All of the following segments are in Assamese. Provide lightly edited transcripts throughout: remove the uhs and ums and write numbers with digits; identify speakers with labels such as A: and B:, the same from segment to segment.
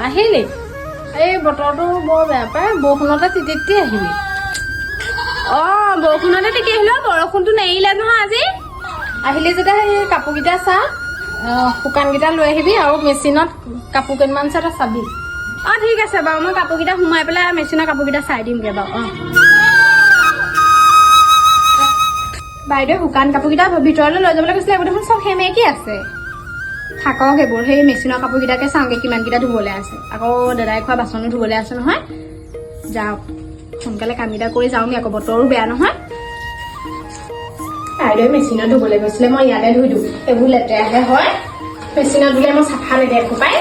A: আহিলি এই বতৰটো বৰ বেয়া পায় বৰষুণতে তিতি আহিলি
B: বৰষুণতে টিকি আহিলো বৰষুণটো নেৰিলে নহয় আজি
A: আহিলি যেতিয়া সেই কাপোৰকেইটা চা শুকানকেইটা লৈ আহিবি আৰু মেচিনত কাপোৰ কেইটামান চা তই চাবি
B: ঠিক আছে বাৰু মই কাপোৰকেইটা সোমাই পেলাই মেচিনৰ কাপোৰকেইটা চাই দিমগে বাৰু বাইদেউ শুকান কাপোৰকেইটা ভিতৰলৈ লৈ যাবলৈ কৈছিলে এইবোৰ দেখোন চব সেমেকি আছে থাকক সেইবোৰ সেই মেচিনৰ কাপোৰকেইটাকে চাওঁগে কিমানকেইটা ধুবলৈ আছে আকৌ দাদাই খোৱা বাচনো ধুবলৈ আছে নহয় যাওক সোনকালে কামকেইটা কৰি যাওঁগে আকৌ বতৰো বেয়া নহয় বাইদেউ মেচিনত ধুবলৈ গৈছিলে মই ইয়াতে ধুই দিওঁ এইবোৰ লেতেৰাহে হয় মেচিনত ধুলে মই চাফা নেদেখো পাই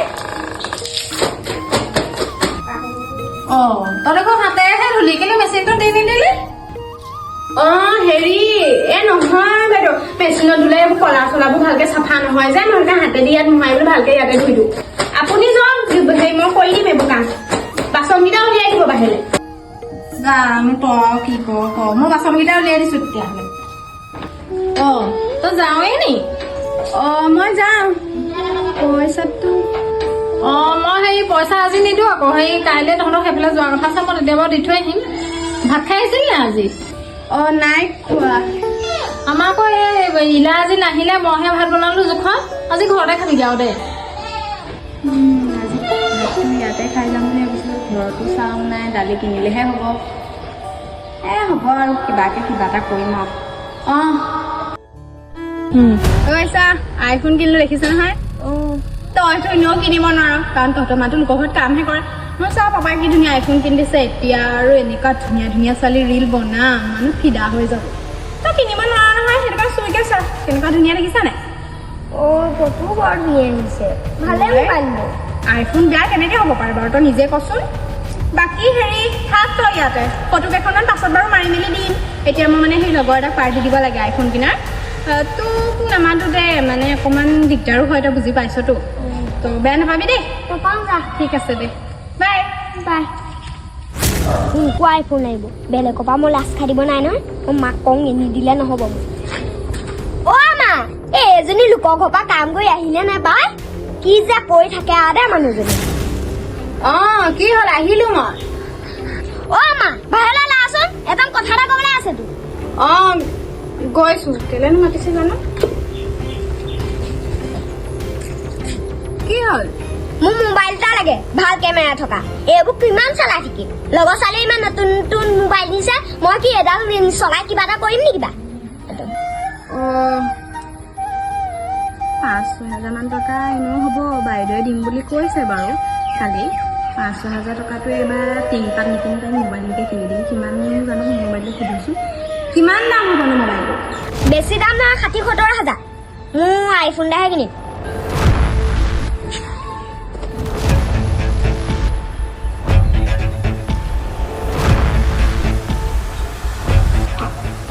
A: তই দেখোন হাতেৰেহে ধুলি কিন্তু মেচিনটো দি নিদিলি
B: হেৰি নহয় বাইদেউ মেচিনত ধুলে এইবোৰ কলা চলাবোৰ ভালকে চাফা নহয় যে মই হাতেদি ইয়াত নোহাই বোলো ভালকে ইয়াতে ধুই দিওঁ আপুনি যাওক হেৰি মই কৰি দিম এইবোৰ কাম বাচনকেইটা উলিয়াই দিব বাহিৰলৈ
A: জানো তই কি ক মই বাচনকেইটা উলিয়াই দিছো তেতিয়াহ'লে তই যাওঁৱেই নি
B: মই যাওঁ পইচাটো
A: মই সেই পইচা আজি নিদিওঁ আকৌ সেই কাইলৈ তহঁতক সেইফালে যোৱাৰ কথা আছে মই তেতিয়া বাৰু দি থৈ আহিম ভাত খাই আহিছিল নে আজি
B: নাই খোৱা
A: আমাৰ আকৌ এই ইলা আজি নাহিলে মইহে ভাত বনালো জোখত আজি ঘৰতে খাবিগে আৰু দে
B: ইয়াতে খাই যাম বুলি ভাবিছিলো ঘৰতো চাওঁ নাই দালি কিনিলেহে হ'ব হ'ব আৰু কিবা এটা কৰিম আৰু আইফোন কিনিলো দেখিছে নহয় তইতো এনেও কিনিব নোৱাৰ কাৰণ তহঁতৰ মাতো লোকৰ ঘৰত কামহে কৰে মই চাওঁ পাপাই কি ধুনীয়া আইফোন কিনি দিছে এতিয়া আৰু এনেকুৱা ধুনীয়া ধুনীয়া ছোৱালী ৰিল বনাম মানুহ ফিদা হৈ যাব তই কিনিব নোৱাৰ নহয় সেইটো কাৰণে চুইকে চা কেনেকুৱা ধুনীয়া দেখিছা নাই
C: ফটো বৰ ধুনীয়া দিছে ভালে পালো
B: আইফোন বেয়া কেনেকে হ'ব পাৰে বাৰু তই নিজে কচোন বাকী হেৰি থাক তই ইয়াতে ফটো কেইখনমান পাছত বাৰু মাৰি মেলি দিম এতিয়া মই মানে সেই লগৰ এটা পাৰ্টি দিব লাগে আইফোন কিনাৰ তোক নামাতো দে মানে অকণমান দিগদাৰো হয় তই বুজি পাইছতো তো বেয়া নাপাবি দেই ঠিক আছে দে বাই
C: বাই মোকো আইফোন আহিব বেলেগৰ পৰা মই লাজ খাই দিব নাই নহয় মই মাক কওঁ নিদিলে নহ'ব মোক মা এজনী লোকৰ ঘৰৰ পৰা কাম কৰি আহিলে নাপায় কি যে কৰি থাকে আৰু দে মানুহজনী
B: কি হ'ল আহিলো মই
C: মা বাহিৰলৈ লাচোন একদম কথা এটা ক'বলৈ আছে তোৰ
B: গৈছো কেলেনো মাতিছে জানো কি হ'ল
C: মোক মোবাইল এটা লাগে ভাল কেমেৰা থকা এইবোৰ কিমান চলাই থাকিম লগৰ ছোৱালী ইমান নতুন নতুন মোবাইল দিছে মই কি এডাল চলাই কিবা এটা কৰিম নি কিবা
B: 5-6 হাজাৰ টকা এনেও হ'ব বাইদেৱে দিম বুলি কৈছে বাৰু খালি 5-6 হাজাৰ টকাটো এইবাৰ টিংপাত নিকিনি তাই মোবাইলকে কিনি দিম কিমান জানো মোবাইলটো সুধিছোঁ কিমান দাম হ'বনো মোবাইলটো
C: বেছি দাম নহয় 60-70 হাজাৰ মোৰ আইফোন এটাহে কিনিম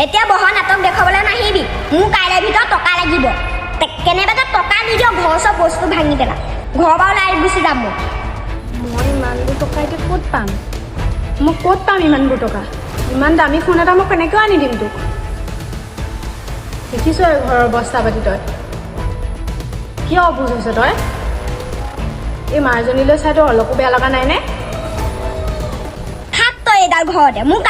C: এতিয়া বহ নাটক দেখাবলৈ নাহিবি মোৰ কাইলৈৰ ভিতৰত টকা লাগিব কেনেবাকে টকা নিদিয় ঘৰ চব বস্তু ভাঙি পেলা ঘৰৰ পৰা ওলাই গুচি যাম
B: মই ইমানবোৰ টকা এতিয়া ক'ত পাম মই ক'ত পাম ইমানবোৰ টকা ইমান দামী ফোন এটা মই কেনেকৈ আনি দিম তোক দেখিছ ঘৰৰ অৱস্থা পাতি তই কিয় অবুজ হৈছে তই এই মাৰজনীলৈ চাই তই অলপো বেয়া লগা নাই নে
C: থাক তই এইডাল ঘৰতে মোক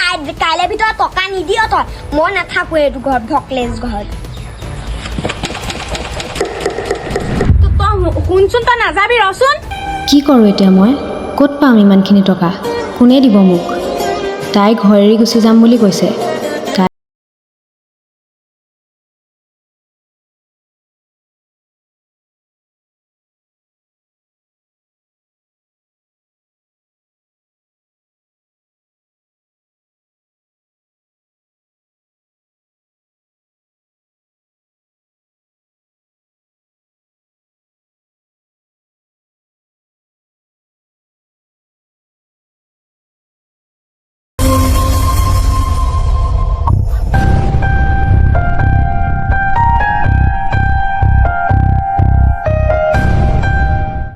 C: কাইলৈৰ ভিতৰত টকা নিদিয় তই মই নাথাকোঁ এইটো ঘৰত ভকলেছ ঘৰত
B: শুনচোন তই নাযাবি ৰচোন
D: কি কৰোঁ এতিয়া মই ক'ত পাম ইমানখিনি টকা কোনে দিব মোক তাই ঘৰ এৰি গুচি যাম বুলি কৈছে